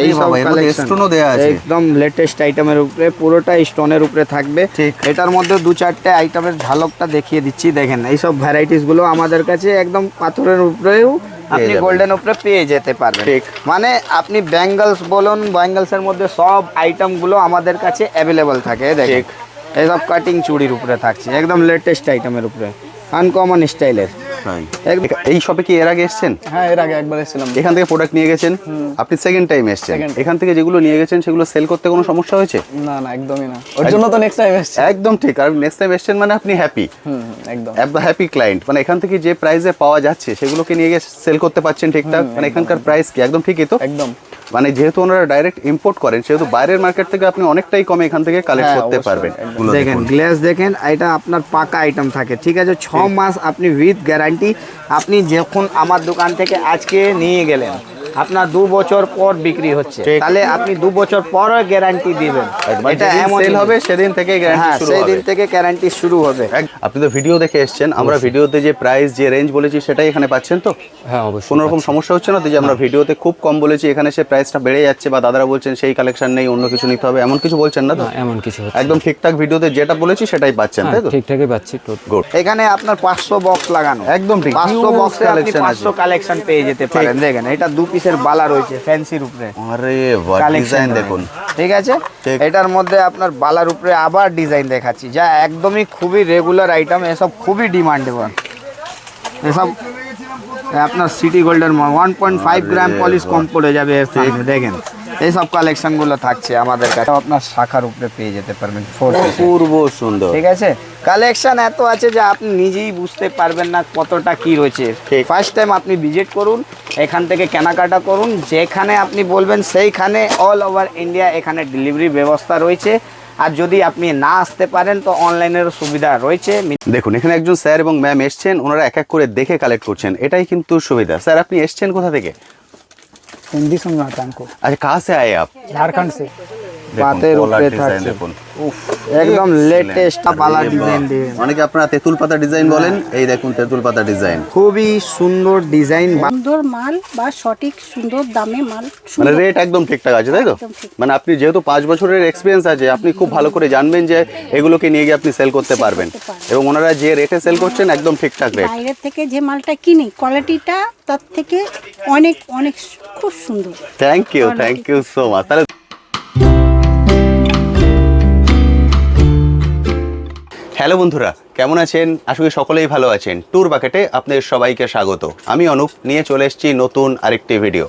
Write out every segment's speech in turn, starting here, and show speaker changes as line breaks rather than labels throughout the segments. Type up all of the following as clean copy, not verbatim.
এই সব কালেকশনও দেয়া আছে একদম লেটেস্ট আইটেমের উপরে, পুরোটা স্টোনের উপরে থাকবে। এটার মধ্যে দু চারটে আইটেমের ঝালকটা দেখিয়ে দিচ্ছি, দেখেন এই সব ভ্যারাইটিস গুলো আমাদের কাছে একদম পাথরের উপরেও আপনি গোল্ডেন উপরে পেয়ে যেতে পারবেন। মানে আপনি ব্যাঙ্গলস বলুন, ব্যাঙ্গলসের মধ্যে সব আইটেম গুলো আমাদের কাছে অ্যাভেলেবল থাকে। দেখেন এইসব কাটিং চুড়ির উপরে থাকছে, একদম লেটেস্ট আইটেমের উপরে, আনকমন স্টাইলের। এই শপে কি এর আগে এসেছেন?
হ্যাঁ, এর আগে একবার এসেছিলাম।
এখান থেকে প্রোডাক্ট নিয়ে গেছেন, আপনি সেকেন্ড টাইম এসেছেন। এখান থেকে যেগুলো নিয়ে গেছেন সেগুলো সেল করতে কোনো সমস্যা হয়েছে?
না না, একদমই না, ওর জন্য তো নেক্সট টাইম এসেছি।
একদম ঠিক, আর নেক্সট টাইম এসেছেন মানে আপনি হ্যাপি।
একদম
হ্যাপি ক্লায়েন্ট। মানে এখান থেকে যে প্রাইসে পাওয়া যাচ্ছে সেগুলোকে নিয়ে গিয়ে সেল করতে পারছেন ঠিকঠাক। মানে এখানকার প্রাইস কি একদম ঠিকই তো?
একদম।
মানে যেহেতু ওনারা ডাইরেক্ট ইম্পোর্ট করেন সেহেতু বাইরের মার্কেট থেকে আপনি অনেকটাই কমে এখান থেকে কালেক্ট করতে পারবেন। দেখেন গ্লেজ, দেখেন এটা আপনার পাকা আইটেম থাকে, ঠিক আছে। 6 মাস আপনি উইথ গ্যারান্টি। আপনি যখন আমার দোকান থেকে আজকে নিয়ে গেলেন, আপনার 2 বছর পর বিক্রি হচ্ছে, তাহলে আপনি 2 বছর পর গ্যারান্টি দিবেন। এটা এমন সেল হবে সেদিন থেকে গ্যারান্টি শুরু হবে, সেদিন থেকে গ্যারান্টি শুরু হবে। আপনি তো ভিডিও দেখে এসেছেন, আমরা ভিডিওতে যে প্রাইস যে রেঞ্জ বলেছি সেটাই এখানে পাচ্ছেন তো?
হ্যাঁ অবশ্যই।
কোনো রকম সমস্যা হচ্ছে না তো যে আমরা ভিডিওতে খুব কম বলেছি এখানে সে প্রাইসটা বেড়ে যাচ্ছে, বা দাদারা বলছেন সেই কালেকশন নেই অন্য কিছু নিতে হবে, এমন কিছু বলছেন না তো?
এমন কিছু
একদম ঠিকঠাক ভিডিওতে যেটা বলেছি সেটাই পাচ্ছেন, তাই তো?
ঠিকঠাকই পাচ্ছি।
গুড।
এখানে আপনার 500 বক্স লাগানো,
একদম ঠিক।
500 বক্সে আপনি 500 কালেকশন পেয়ে যেতে পারেন। দেখেন এটা 2 পিসের বালা রয়েছে ফ্যান্সির উপরে।
আরে বাহ, ডিজাইন দেখুন,
ঠিক আছে। এটার মধ্যে আপনার বালার উপরে আবার ডিজাইন দেখাচ্ছি, যা একদমই খুবই রেগুলার আইটেম, এসব খুবই ডিমান্ডেবল। এসব আপনার সিটি গোল্ডের 1.5 গ্রাম পলিশ কম পড়ে যাবে এর সামনে। দেখেন এইসব কালেকশনগুলো থাকছে আমাদের কাছে, আপনার শাখার উপরে পেয়ে যেতে পারবেন।
পূর্ব সুন্দর,
ঠিক আছে। কালেকশন এত আছে যে আপনি নিজেই বুঝতে পারবেন না কতটা কি রয়েছে। ফার্স্ট টাইম আপনি ভিজিট করুন, এখান থেকে কেনাকাটা করুন, যেখানে আপনি বলবেন সেইখানে অল ওভার ইন্ডিয়া এখানে ডেলিভারি ব্যবস্থা রয়েছে। আর যদি আপনি না আসতে পারেন তো অনলাইনেরও সুবিধা রয়েছে।
দেখুন এখানে একজন স্যার এবং ম্যাম এসছেন, ওনারা এক এক করে দেখে কালেক্ট করছেন, এটাই কিন্তু সুবিধা। স্যার আপনি এসছেন কোথা থেকে?
हिंदी समझ आता है हमको।
अच्छा, कहाँ से आए आप?
झारखंड से।
পাতের উপরে থাকছে, একদম লেটেস্ট বালা ডিজাইন দিয়ে।
অনেকে আপনারা তেঁতুল পাতা ডিজাইন বলেন, এই দেখুন তেঁতুল পাতা ডিজাইন,
খুবই সুন্দর ডিজাইন,
সুন্দর মাল বা সঠিক সুন্দর দামে মাল,
মানে রেট একদম ঠিকঠাক আছে, তাই তো? মানে আপনি যেহেতু 5 বছরের এক্সপিরিয়েন্স আছে, আপনি খুব ভালো করে জানবেন যে এগুলোকে নিয়ে গিয়ে আপনি সেল করতে পারবেন, এবং ওনারা যে রেটে সেল করছেন একদম ঠিকঠাক রেট।
বাইরে থেকে যে মালটা কিনি কোয়ালিটিটা তার থেকে অনেক অনেক খুব সুন্দর।
Thank you so much. তাহলে হ্যালো বন্ধুরা, কেমন আছেন? আশা করি সকলেই ভালো আছেন। ট্যুর বাকেটে আপনাদের সবাইকে স্বাগত। আমি অনুপ, নিয়ে চলে এসেছি নতুন আরেকটি ভিডিও।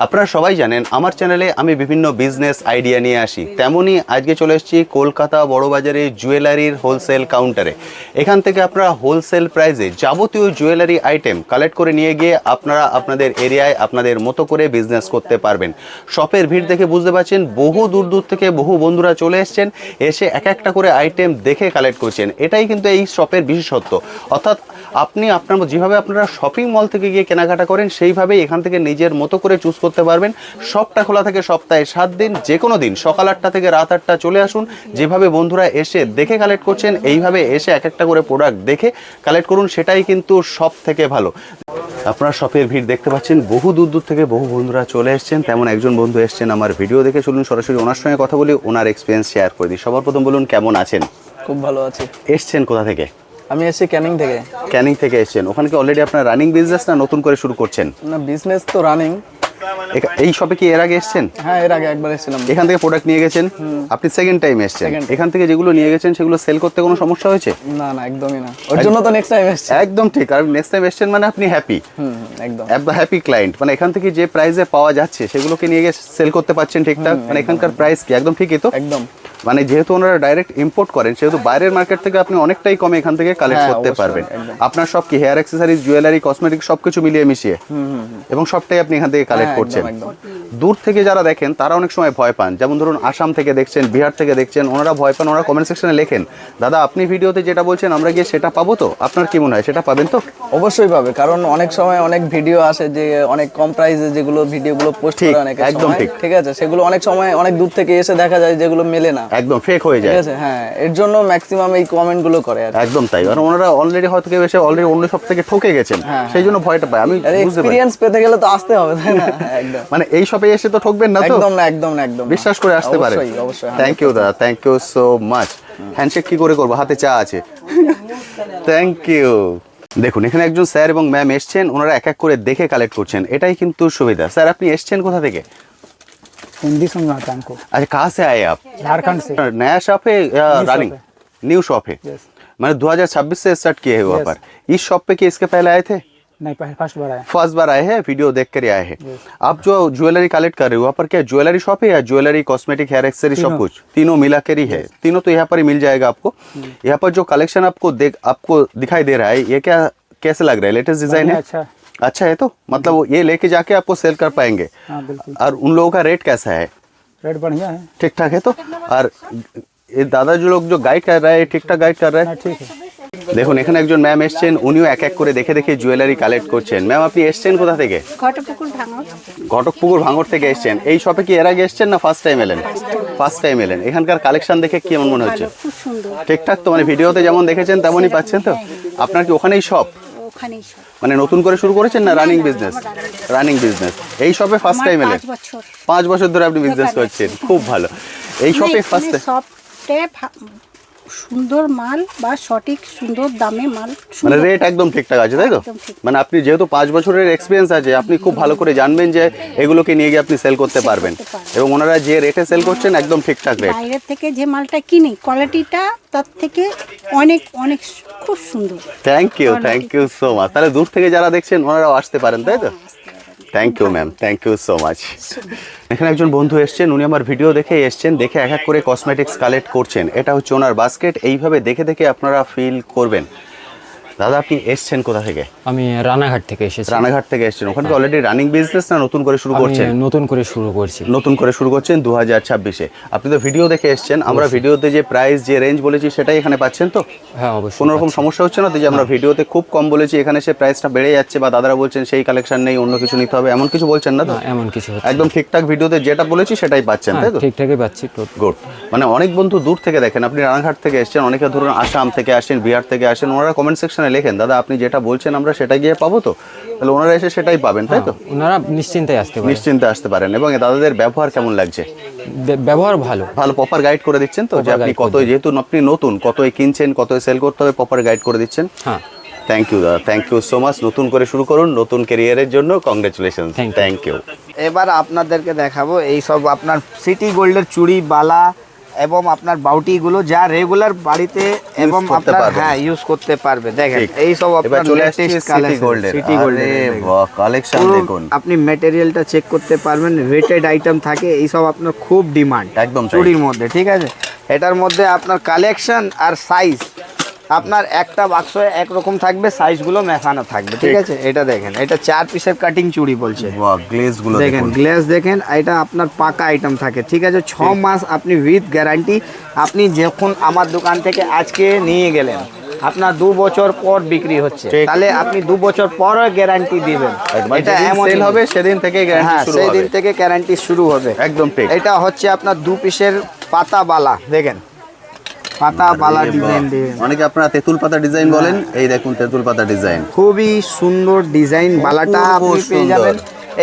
আপনারা সবাই জানেন আমার চ্যানেলে আমি বিভিন্ন বিজনেস আইডিয়া নিয়ে আসি, তেমনই আজকে চলে এসেছি কলকাতা বড়বাজারে জুয়েলারির হোলসেল কাউন্টারে। এখান থেকে আপনারা হোলসেল প্রাইসে যাবতীয় জুয়েলারি আইটেম কালেক্ট করে নিয়ে গিয়ে আপনারা আপনাদের এরিয়ায় আপনাদের মতো করে বিজনেস করতে পারবেন। শপের ভিড় দেখে বুঝতে পারছেন বহু দূর দূর থেকে বহু বন্ধুরা চলে এসেছেন, এসে এক একটা করে আইটেম দেখে কালেক্ট করছেন। এটাই কিন্তু এই শপের বিশেষত্ব। অর্থাৎ আপনি আপনার যেভাবে আপনারা শপিং মল থেকে গিয়ে কেনাকাটা করেন সেইভাবেই এখান থেকে নিজের মতো করে চুজ করতে পারবেন। শপটা খোলা থাকে সপ্তাহে 7 দিন, যে কোনো দিন সকাল 8টা থেকে রাত 8টা চলে আসুন। যেভাবে বন্ধুরা এসে দেখে কালেক্ট করছেন এইভাবে এসে এক একটা করে প্রোডাক্ট দেখে কালেক্ট করুন, সেটাই কিন্তু সব থেকে ভালো। আপনারা শপের ভিড় দেখতে পাচ্ছেন, বহু দূর দূর থেকে বহু বন্ধুরা চলে এসেছেন। তেমন একজন বন্ধু এসেছেন আমার ভিডিও দেখে, চলুন সরাসরি ওনার সঙ্গে কথা বলি, ওনার এক্সপিরিয়েন্স শেয়ার করে দিই। সবার প্রথম বলুন কেমন আছেন?
খুব ভালো আছি।
এসছেন কোথা থেকে?
আমি এসেছি ক্যানিং থেকে।
ক্যানিং থেকে এসেছেন, ওখানে কি অলরেডি আপনার রানিং বিজনেস না নতুন করে শুরু করছেন?
না, বিজনেস তো রানিং।
এই শপে কি এর আগে এসেছেন?
হ্যাঁ, এর আগে একবার এসেছিলাম।
এখান থেকে প্রোডাক্ট নিয়ে গেছেন, আপনি সেকেন্ড টাইম এসেছেন। এখান থেকে যেগুলো নিয়ে গেছেন সেগুলো সেল করতে কোনো সমস্যা হয়েছে?
না না, একদমই না, ওর জন্য তো নেক্সট টাইম এসেছি।
একদম ঠিক, আর নেক্সট টাইম এসেছেন মানে আপনি হ্যাপি।
একদম
হ্যাপি ক্লায়েন্ট। মানে এখান থেকে যে প্রাইসে পাওয়া যাচ্ছে সেগুলোকে নিয়ে গিয়ে সেল করতে পারছেন ঠিকঠাক। মানে এখানকার প্রাইস কি একদম ঠিকই তো?
একদম।
মানে যেহেতু ওনারা ডাইরেক্ট ইম্পোর্ট করেন সেহেতু বাইরের মার্কেট থেকে আপনি অনেকটাই কমে এখান থেকে কালেক্ট করতে পারবেন। আপনার সব কি হেয়ার অ্যাক্সেসরিজ, জুয়েলারি, কসমেটিক সবকিছু মিলিয়ে মিশিয়ে, এবং সবটাই আপনি এখান থেকে কালেক্ট করছেন। দূর থেকে যারা দেখেন তারা অনেক সময় ভয় পান, যেমন ধরুন আসাম থেকে দেখছেন, বিহার থেকে দেখছেন, ওনারা ভয় পান। ওনারা কমেন্ট সেকশনে লেখেন, দাদা আপনি ভিডিওতে যেটা বলছেন আমরা গিয়ে সেটা পাবো তো? আপনার কি মনে হয় সেটা পাবেন তো?
অবশ্যই পাবে, কারণ অনেক সময় অনেক ভিডিও আসে যে অনেক কম প্রাইসে যেগুলো ভিডিওগুলো পোস্ট করে অনেক,
একদম ঠিক,
ঠিক আছে, সেগুলো অনেক সময় অনেক দূর থেকে এসে দেখা যায় যেগুলো মেলে না।
একদম ফেক হয়ে
ঠিক
যায়।
আছে, হ্যাঁ, এর জন্য ম্যাক্সিমাম এই কমেন্ট গুলো করে আর কি।
একদম তাই, কারণ ওনারা অলরেডি হয়তো কেউ এসে অলরেডি অন্য সব থেকে ঠকে গেছেন, সেই জন্য ভয়টা পায়। আমি
আর
বুঝতে পারি,
এক্সপিরিয়েন্স পেতে গেলে তো আসতে হবে, তাই না? একদম
মানে এই শপে এসে তো ঠকবেন না তো,
একদম না, একদম না, একদম না।
বিশ্বাস করে আসতে পারে।
অবশ্যই, অবশ্যই।
থ্যাংক ইউ দাদা, thank you so much. Handshake কি করে করবো, হাতে চা আছে। Thank you. দেখুন এখানে একজন স্যার এবং ম্যাম এসছেন, ওনারা এক এক করে দেখে কালেক্ট করছেন, এটাই কিন্তু সুবিধা। স্যার আপনি এসছেন कोथा থেকে?
हिंदी समझ आता है हमको।
अच्छा कहाँ से आए आप?
झारखंड से।
नया शॉप है या
New
running?
shop
new shop है। मैंने 2026 से स्टार्ट किए हैं वहाँ
Yes.
पर। इस शॉप पे कि इसके पहले आए थे?
नहीं, फर्स्ट बार आया।
फर्स्ट बार आए हैं, वीडियो देख कर ही आए हैं। आप जो ज्वेलरी कलेक्ट कर रहे हो वहाँ पर क्या ज्वेलरी शॉप है या ज्वेलरी कॉस्मेटिक हेयर एक्सेसरी सब
तीनों।
कुछ तीनों मिला कर ही है? तीनों तो यहाँ पर ही मिल जाएगा आपको। यहाँ पर जो कलेक्शन आपको दिखाई दे रहा है, ये क्या कैसे लग रहा है? लेटेस्ट डिजाइन है,
अच्छा।
अच्छा है। तो मतलब वो ये लेके जाके आपको सेल कर पाएंगे।
हाँ बिल्कुल,
और उन लोगों का रेट कैसा है?
रेट बढ़िया है।
ठीक ठाक है। तो और ये दादा जो लोग जो गाइड कर रहा है ठीक ठाक गाइड कर रहा है?
हाँ ठीक है।
দেখুন এখানে একজন ম্যাম এসছেন, উনিও এক এক করে দেখে দেখে জুয়েলারি কালেক্ট করছেন। ম্যাম আপনি এসছেন কোথা থেকে?
ঘটপুকুর ভাঙর।
ঘটকপুকুর ভাঙড় থেকে এসছেন। এই শপে কি এর আগে এসছেন না ফার্স্ট টাইম এলেন? ফার্স্ট টাইম এলেন। এখানকার কালেকশন দেখে কেমন মনে হচ্ছে?
ভালো, খুব সুন্দর।
ঠিকঠাক তো, মানে ভিডিওতে যেমন দেখেছেন তেমনই পাচ্ছেন তো? আপনার কি ওখানেই শপ,
ওখানেই সব।
মানে নতুন করে শুরু করেছেন না রানিং বিজনেস? Running business. এই শপে ফার্স্ট টাইম
আমার
এলেন?
5 বছর।
5 বছর ধরে আপনি বিজনেস করছেন, খুব ভালো। এই শপে ফার্স্ট
সবটে সুন্দর মাল বা সঠিক সুন্দর দামে মাল,
মানে
সুন্দর।
রেট একদম ঠিকঠাক আছে তাই তো?
একদম ঠিক।
মানে আপনি যেহেতু 5 বছরের এক্সপিরিয়েন্স আছে, আপনি খুব ভালো করে জানবেন যে এগুলোকে নিয়ে গিয়ে আপনি সেল করতে পারবেন,
করতে পারবেন।
এবং ওনারা যে রেটে সেল করছেন একদম ঠিকঠাক রেট।
বাইরের থেকে যে মালটা কিনি কোয়ালিটিটা তার থেকে অনেক অনেক খুব সুন্দর।
Thank you so much. তাহলে দূর থেকে যারা দেখছেন ওনারাও আসতে পারেন তাই তো? Thank you ma'am, thank you so much. এখানে একজন বন্ধু এসছেন, উনি আমার ভিডিও দেখে এসছেন, দেখে এক এক করে কসমেটিক্স কালেক্ট করছেন। এটা হচ্ছে ওনার বাস্কেট। এইভাবে দেখে দেখে আপনারা ফিল করবেন। দাদা আপনি এসছেন কোথা থেকে?
আমি রানাঘাট থেকে এসেছি।
রানাঘাট থেকে এসছেন। ওখানে কি অলরেডি রানিং বিজনেস না নতুন করে শুরু
আমি
করছেন?
নতুন করে শুরু করছি।
নতুন করে শুরু করছেন 2026-এ। আপনি তো ভিডিও দেখে এসছেন, আমরা ভিডিওতে যে প্রাইস যে রেঞ্জ বলেছি সেটাই এখানে পাচ্ছেন তো?
হ্যাঁ অবশ্যই।
কোনো রকম সমস্যা হচ্ছে না তো যে আমরা ভিডিওতে খুব কম বলেছি এখানে সে প্রাইসটা বেড়ে যাচ্ছে, বা দাদারা বলছেন সেই কালেকশন নেই অন্য কিছু নিতে হবে, এমন কিছু বলছেন না তো?
না, এমন কিছু হচ্ছে না।
একদম ঠিকঠাক ভিডিওতে যেটা বলেছি সেটাই পাচ্ছেন তাই তো?
ঠিকঠাকই পাচ্ছি।
গুড। মানে অনেক বন্ধু দূর থেকে দেখেন, আপনি রানাঘাট থেকে এসেছেন, অনেকে ধরুন আসাম থেকে আসেন, বিহার থেকে আসেন, ওনারা কমেন্ট সেকশনে লেখেন দাদা আপনি যেটা বলছেন আমরা সেটা গিয়ে পাবো তো? তাহলে ওনারা এসে সেটাই পাবেন তাই তো?
ওনারা নিশ্চিন্তে আসতে পারে।
নিশ্চিন্তে আসতে পারেন। এবং দাদাদের ব্যবহার কেমন লাগছে?
ব্যবহার ভালো।
ভালো প্রপার গাইড করে দিচ্ছেন তো, যে
Proper
আপনি
guide করে
কতই যেহেতু আপনি নতুন, কতই কিনছেন, কতই সেল করতে হবে, প্রপার গাইড করে দিচ্ছেন।
হ্যাঁ
থ্যাংক ইউ দাদা, থ্যাংক ইউ সো মাচ। নতুন করে শুরু করুন, নতুন ক্যারিয়ারের জন্য congratulation.
Thank you.
Thank you.
এবার আপনাদেরকে দেখাবো এই সব আপনার সিটি গোল্ডের চুড়ি, বালা এবং আপনার বাউটিগুলো যা রেগুলার বাড়িতে এবং
করতে
আপনার
পারবেন।
হ্যাঁ ইউজ করতে পারবে। দেখেন
ঠিক।
এই সব
এবার
আপনার
চলে আসছে
লেটেস্ট
সিটি
কালেকশন
গোল্ডের।
সিটি গোল্ডের
আরে বাহ, কালেকশন দেখুন।
আপনি ম্যাটেরিয়ালটা চেক করতে পারবেন, রেটেড আইটেম থাকে, এই সব আপনার খুব ডিমান্ড
একদম তাই।
চুড়ির মধ্যে। ঠিক আছে, এটার মধ্যে আপনার কালেকশন আর সাইজ আপনার একটা বাক্স একরকম থাকবে, সাইজগুলো মেশানো থাকবে। ঠিক আছে, এটা দেখেন, এটা 4 পিসের কাটিং চুড়ি বলছে।
বাহ, গ্লেজ গুলো
দেখেন
দেখুন।
গ্লেজ দেখেন, এটা আপনার পাকা আইটেম থাকে। ঠিক আছে, 6 মাস আপনি উইথ গ্যারান্টি। আপনি যখন আমার দোকান থেকে আজকে নিয়ে গেলেন, আপনার 2 বছর পর বিক্রি হচ্ছে,
ঠিক।
তাহলে আপনি 2 বছর পর গ্যারান্টি দিবেন।
এটা এমন সেল হবে সেদিন থেকে গ্যারান্টি
হ্যাঁ,
শুরু
সেই
হবে।
দিন থেকে গ্যারান্টি শুরু হবে।
একদম ঠিক।
এটা হচ্ছে আপনার 2 পিসের পাতা বালা। দেখেন পাতা বালা ডিজাইন দিয়ে
অনেকে আপনারা তেঁতুল পাতা ডিজাইন বলেন, এই দেখুন তেঁতুল পাতা ডিজাইন।
খুবই সুন্দর ডিজাইন বালাটা আপনি পেয়ে
সুন্দর।
যাবেন।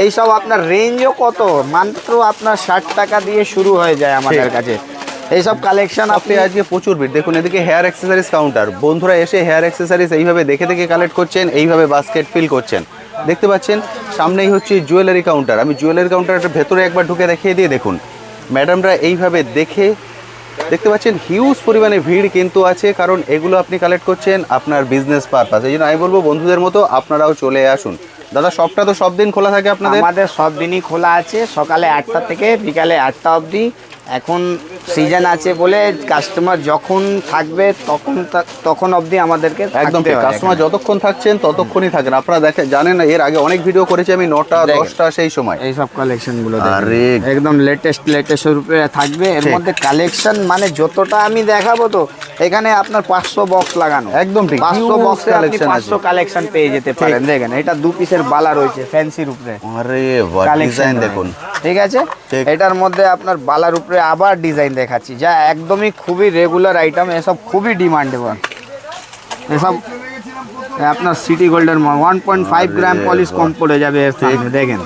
এইসব আপনার রেঞ্জও কত, মাত্র আপনার 60 টাকা দিয়ে শুরু হয়ে যায় আমাদের
ঠিক।
কাছে এইসব কালেকশন।
আপনি আজকে প্রচুর ভিড় দেখুন, এদিকে হেয়ার অ্যাক্সেসরিজ কাউন্টার, বন্ধুরা এসে হেয়ার অ্যাক্সেসরিজ এইভাবে দেখে দেখে কালেক্ট করছেন, এইভাবে বাস্কেট ফিল করছেন। দেখতে পাচ্ছেন সামনেই হচ্ছে জুয়েলারি কাউন্টার। আমি জুয়েলারি কাউন্টারের ভেতরে একবার ঢুকে দেখিয়ে দিয়ে দেখুন, ম্যাডামরা এইভাবে দেখতে পাচ্ছেন হিউজ পরিমাণে ভিড় কিন্তু আছে, কারণ এগুলো আপনি কালেক্ট করছেন আপনার বিজনেস পারপাস। এই জন্য আমি বলবো বন্ধুদের মতো আপনারাও চলে আসুন। দাদা শপটা তো সব দিন খোলা থাকে আপনাদের?
আমাদের সব দিনই খোলা আছে, সকালে 8টা থেকে বিকালে 8টা অবধি। এখন সিজন আছে বলে কাস্টমার যখন থাকবে তখন অবধি আমাদেরকে
একদম ঠিক। কাস্টমার যতক্ষণ থাকছেন ততক্ষণই থাকেন। আপনারা দেখেন, জানেন না এর আগে অনেক ভিডিও করেছি আমি 9টা 10টা সেই সময়।
এই সব কালেকশন গুলো
আরে
একদম লেটেস্ট রূপে থাকবে। এর
ঠিক।
মধ্যে কালেকশন মানে যতটা আমি দেখাবো, তো এখানে আপনার 500 বক্স লাগানো।
একদম ঠিক।
500
Huge
বক্সে আপনি
collection
500
আছে।
কালেকশন পেয়ে যেতে পারেন। দেখেন এটা 2 পিসের বালা রয়েছে ফ্যান্সির উপরে
আরে বাহ,
কালেকশন
ডিজাইন দেখুন।
ঠিক আছে,
ঠিক।
এটার মধ্যে আপনার বালার উপরে উপরে আবার ডিজাইন দেখাচ্ছি, যা একদমই খুবই রেগুলার আইটেম, এসব খুবই ডিমান্ডেবল। এসব আপনার সিটি গোল্ডের 1.5 গ্রাম পলিশ কম পড়ে যাবে এর সামনে। দেখেন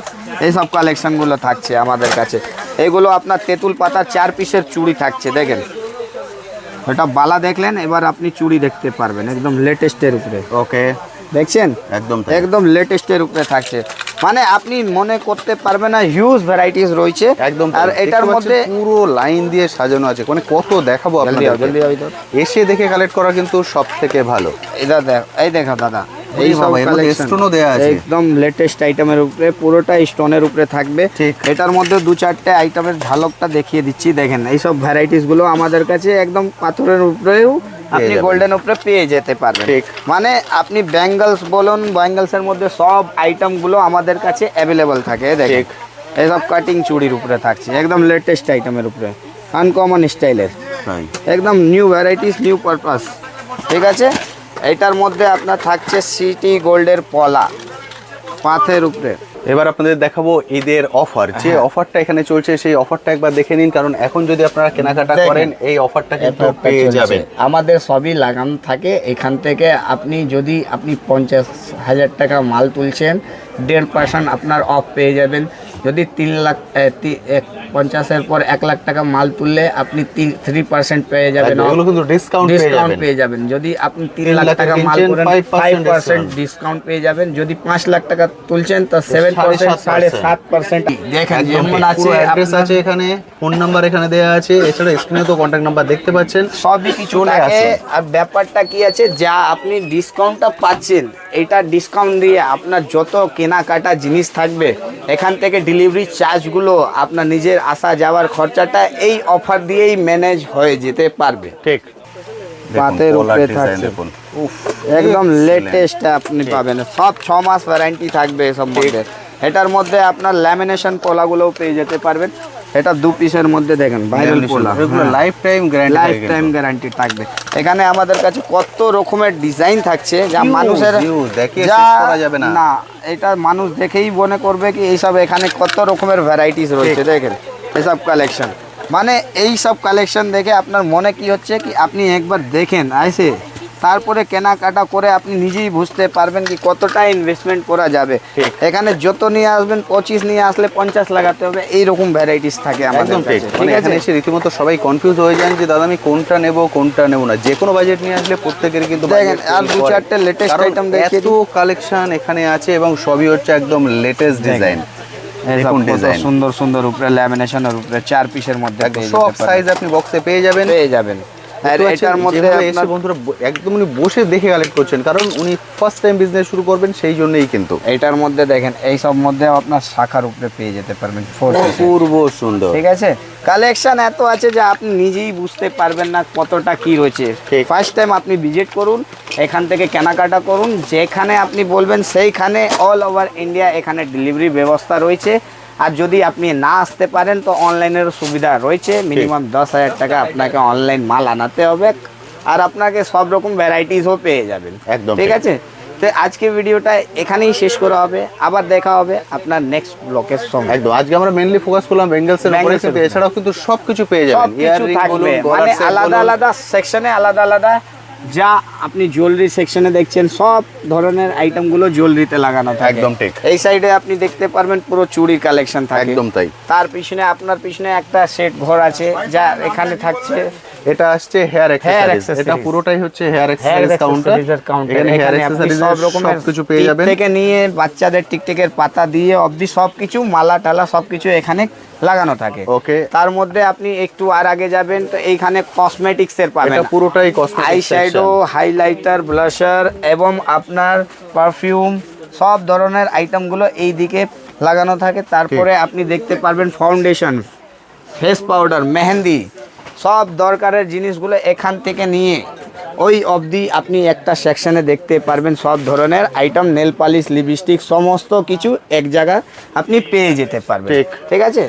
এইসব কালেকশনগুলো থাকছে আমাদের কাছে। এগুলো আপনার তেঁতুল পাতার 4 পিসের চুড়ি থাকছে। দেখেন এটা বালা দেখলেন, এবার আপনি চুড়ি দেখতে পারবেন একদম লেটেস্টের উপরে।
ওকে,
দেখছেন
একদম তাই।
একদম লেটেস্টের উপরে থাকছে, মানে আপনি মনে করতে পারবেন না, হিউজ ভ্যারাইটিস রয়েছে
একদম
আর এটার মধ্যে
পুরো লাইন দিয়ে সাজানো আছে, মানে কত দেখাবো
জলদি
আপনাদের।
ইধর
এসে দেখে কালেক্ট করা কিন্তু সব থেকে ভালো।
এটা দেখ, এই দেখা দাদা,
এই
এই সব
বাবা, এর মধ্যে
কালেকশন
স্টোনও দেয়া আছে।
একদম লেটেস্ট আইটেমের উপরে, পুরোটা স্টোনের উপরে থাকবে।
ঠিক।
এটার মধ্যে 2-4টে আইটেমের ঝলকটা দেখিয়ে দিচ্ছি। দেখেন এই সব ভ্যারাইটিস গুলো আমাদের কাছে একদম পাথরের উপরেও আপনি
যাবেন।
গোল্ডেন উপরে পেয়ে যেতে পারবেন।
ঠিক।
মানে আপনি ব্যাঙ্গলস বলুন, ব্যাঙ্গলসের মধ্যে সব আইটেম গুলো আমাদের কাছে অ্যাভেলেবল থাকে। দেখেন
ঠিক।
এইসব কাটিং চুড়ির উপরে থাকছে, একদম লেটেস্ট আইটেমের উপরে, আনকমন স্টাইলের,
তাই।
একদম নিউ ভ্যারাইটিস, নিউ পারপাস। ঠিক আছে, এইটার মধ্যে আপনার থাকছে সিটি গোল্ডের পলা পাথের উপরে।
এবার আপনাদের দেখাবো ঈদের অফার, যে অফারটা এখানে চলছে সেই অফারটা একবার দেখে নিন, কারণ এখন যদি আপনারা কেনাকাটা
দেখেন।
করেন এই অফারটা কিন্তু
অফারটা
পেয়ে
চলছে।
যাবেন।
আমাদের সবই লাগানো থাকে এখান থেকে। আপনি যদি 50,000 টাকা মাল তুলছেন, 1.5% আপনার অফ পেয়ে যাবেন। যদি 3,50,000 পর 1 লাখ টাকা মাল তুললে আপনি 3% পেয়ে যাবেন,
এগুলো কিন্তু ডিসকাউন্ট
পেয়ে যাবেন। যদি আপনি 3 লাখ
লাখের
টাকা মাল
কিনছেন,
করেন
5%
5% ডিসকাউন্ট পেয়ে যাবেন। যদি 5 লাখ টাকা তুলছেন তো 7%, 7.5%। দেখেন যেমন আছে,
অ্যাড্রেস
আপনার
আছে এখানে, ফোন নাম্বার এখানে দেওয়া আছে, এছাড়া স্ক্রিনে তো কন্ট্যাক্ট নাম্বার দেখতে পাচ্ছেন।
সবই কিছু
চলে
থাকে।
আসুন।
আর ব্যাপারটা কি আছে, যা আপনি ডিসকাউন্টটা পাচ্ছেন, এটা ডিসকাউন্ট দিয়ে আপনার যত কেনাকাটা জিনিস থাকবে, এখান থেকে ডেলিভারি চার্জগুলো আপনার নিজের আসা যাওয়ার খরচাটা এই অফার দিয়েই ম্যানেজ হয়ে যেতে পারবে।
ঠিক।
পাতের উপরে থাকছে,
দেখুন, উফ,
একদম লেটেস্ট আপনি পাবেন। সব 6 মাস ওয়ারেন্টি থাকবে এসব মধ্যে। এটার মধ্যে আপনার ল্যামিনেশন পোলাগুলোও পেয়ে যেতে পারবেন। এটা 2 পিসের মধ্যে দেখেন ভাইরাল পোলা,
এগুলো life time guarantee,
life time guarantee থাকবে। এখানে আমাদের কাছে কত রকমের ডিজাইন থাকছে, যা
Huge,
মানুষের
huge, দেখিয়ে
যা
শেষ করা যাবে না।
না, এটা মানুষ দেখেই মনে করবে কি এইসব এখানে কত রকমের ভ্যারাইটিস রয়েছে। দেখেন এসব কালেকশন, মানে এই সব কালেকশন দেখে আপনার মনে কি হচ্ছে কি আপনি একবার দেখেন আইসে, তারপরে কেনাকাটা করে আপনি নিজেই বুঝতে পারবেন কি কতটা ইনভেস্টমেন্ট করা যাবে।
ঠিক।
এখানে যত নিয়ে আসবেন, 25 নিয়ে আসলে 50 লাগাতে হবে, এইরকম ভ্যারাইটিস থাকে আমাদের
একদম ঠিক।
কাছে।
মানে
ঠিক আছে,
এখানে এসে রীতিমতো সবাই কনফিউজ হয়ে যান যে দাদা আমি কোনটা নেব কোনটা নেব না। যে কোনো বাজেট নিয়ে আসলে প্রত্যেকের কিন্তু
দেখেন,
budget
আর
change
2-4টে
করে।
latest
কারণ
item দেখিয়ে
এত কালেকশন এখানে আছে এবং সবই হচ্ছে একদম লেটেস্ট ডিজাইন।
এইসব
দেখুন
কত
ডিজাইন,
সুন্দর সুন্দর উপরে ল্যামিনেশনের উপরে 4 পিসের মধ্যে পেয়ে
সব
যেতে পারবেন।
সাইজ আপনি বক্সে পেয়ে যাবেন।
পেয়ে যাবেন। আর
দেখতে পাচ্ছেন,
এটার মধ্যে
যেভাবে এসে
আপনার-
বন্ধুরা একদম উনি বসে দেখে কালেক্ট করছেন, কারণ উনি ফার্স্ট টাইম বিজনেস শুরু করবেন, সেই জন্যই কিন্তু।
এইটার মধ্যে দেখেন এই সব মধ্যে আপনার শাখার উপরে পেয়ে যেতে পারবেন 4 পিসের।
অপূর্ব সুন্দর।
ঠিক আছে, কালেকশন এত আছে যে আপনি নিজেই বুঝতে পারবেন না কতটা কি রয়েছে।
ঠিক।
ফার্স্ট টাইম আপনি ভিজিট করুন, এখান থেকে কেনাকাটা করুন, যেখানে আপনি বলবেন সেইখানে অল ওভার ইন্ডিয়া এখানে ডেলিভারি ব্যবস্থা রয়েছে। আর যদি আপনি না আসতে পারেন তো অনলাইনের সুবিধা রয়েছে। মিনিমাম 10,000 টাকা আপনাকে অনলাইন মাল আনাতে হবে, আর আপনাকে সব রকম ভ্যারাইটিসও পেয়ে যাবেন।
একদম
ঠিক
ঠিক।
আছে, তো আজকে ভিডিওটা এখানেই শেষ করা হবে, আবার দেখা হবে আপনার নেক্সট ব্লকের সঙ্গে।
একদম, আজকে আমরা মেইনলি ফোকাস করলাম বেঙ্গলসের উপরে,
Bangles এর
কিন্তু
উপরে।
এছাড়াও কিন্তু সবকিছু পেয়ে
সব
যাবেন।
কিছু
ইয়াররিং
থাকবে,
বলুন,
মানে
গলার set
আলাদা
বলুন।
আলাদা সেকশনে, আলাদা আলাদা, যা আপনি জুয়েলারি সেকশনে দেখছেন সব ধরনের আইটেমগুলো জুয়েলারিতে লাগানো থাকে।
একদম ঠিক।
এই সাইডে আপনি দেখতে পারবেন পুরো চুড়ির কালেকশন থাকে।
একদম তাই।
তার পিছনে আপনার পিছনে একটা সেট ঘর আছে, যা এখানে থাকছে
এটা আসছে হেয়ার অ্যাক্সেসরিজ,
accessories।
এটা পুরোটাই হচ্ছে হেয়ার
হেয়ার
অ্যাক্সেসরিজ কাউন্টার। এখানে হেয়ার অ্যাক্সেসরিজ
সব রকমের
সবকিছু পেয়ে
টিপ
যাবেন।
থেকে নিয়ে বাচ্চাদের টিকটিকের পাতা দিয়ে অবধি সবকিছু, মালা টালা সবকিছু এখানে লাগানো থাকে।
ওকে,
তার মধ্যে আপনি একটু আর আগে যাবেন তো এইখানে কসমেটিক্স এর পাবেন,
এটা পুরোটাই
I
cosmetic
shadow, highlighter, blusher এবং আপনার পারফিউম, সব ধরনের আইটেমগুলো এই দিকে লাগানো থাকে। তারপরে আপনি দেখতে পারবেন ফাউন্ডেশন, ফেস পাউডার, মেহেন্দি, সব দরকারের জিনিসগুলো এখান থেকে নিয়ে ওই অবধি আপনি একটা সেকশনে দেখতে পারবেন সব ধরনের আইটেম, নেল পালিশ, লিপস্টিক, সমস্ত কিছু এক জায়গায় আপনি পেয়ে যেতে পারবেন।
ঠিক।
ঠিক আছে,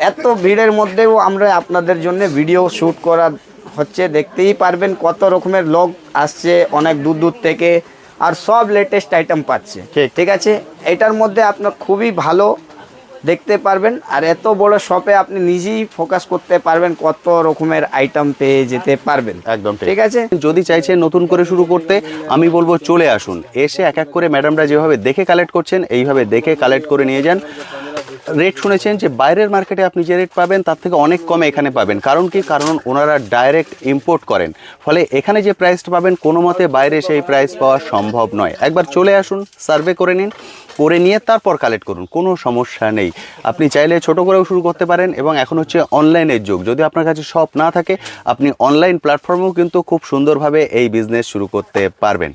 এত ভিড়ের মধ্যেও আমরা আপনাদের জন্য ভিডিও শ্যুট করা হচ্ছে, দেখতেই পারবেন কত রকমের লোক আসছে অনেক দূর দূর থেকে, আর সব লেটেস্ট আইটেম পাচ্ছে।
ঠিক।
ঠিক আছে, এটার মধ্যে আপনার খুবই ভালো দেখতে পারবেন। আর এত বড় শপে আপনি নিজেই ফোকাস করতে পারবেন, কত রকমের আইটেম পেয়ে যেতে পারবেন।
একদম
ঠিক আছে।
যদি চাইছেন নতুন করে শুরু করতে, আমি বলবো চলে আসুন, এসে এক এক করে ম্যাডামরা যেভাবে দেখে কালেক্ট করছেন এইভাবে দেখে কালেক্ট করে নিয়ে যান। রেট শুনেছেন যে বাইরের মার্কেটে আপনি যে রেট পাবেন তার থেকে অনেক কমে এখানে পাবেন। কারণ কি? কারণ ওনারা ডাইরেক্ট ইম্পোর্ট করেন, ফলে এখানে যে প্রাইসটা পাবেন কোনো মতে বাইরে সেই প্রাইস পাওয়া সম্ভব নয়। একবার চলে আসুন, সার্ভে করে নিন, করে নিয়ে তারপর কালেক্ট করুন, কোনো সমস্যা নেই। আপনি চাইলে ছোট করেও শুরু করতে পারেন এবং এখন হচ্ছে অনলাইনের যুগ। যদি আপনার কাছে শপ না থাকে আপনি অনলাইন প্ল্যাটফর্মেও কিন্তু খুব সুন্দরভাবে এই বিজনেস শুরু করতে পারবেন।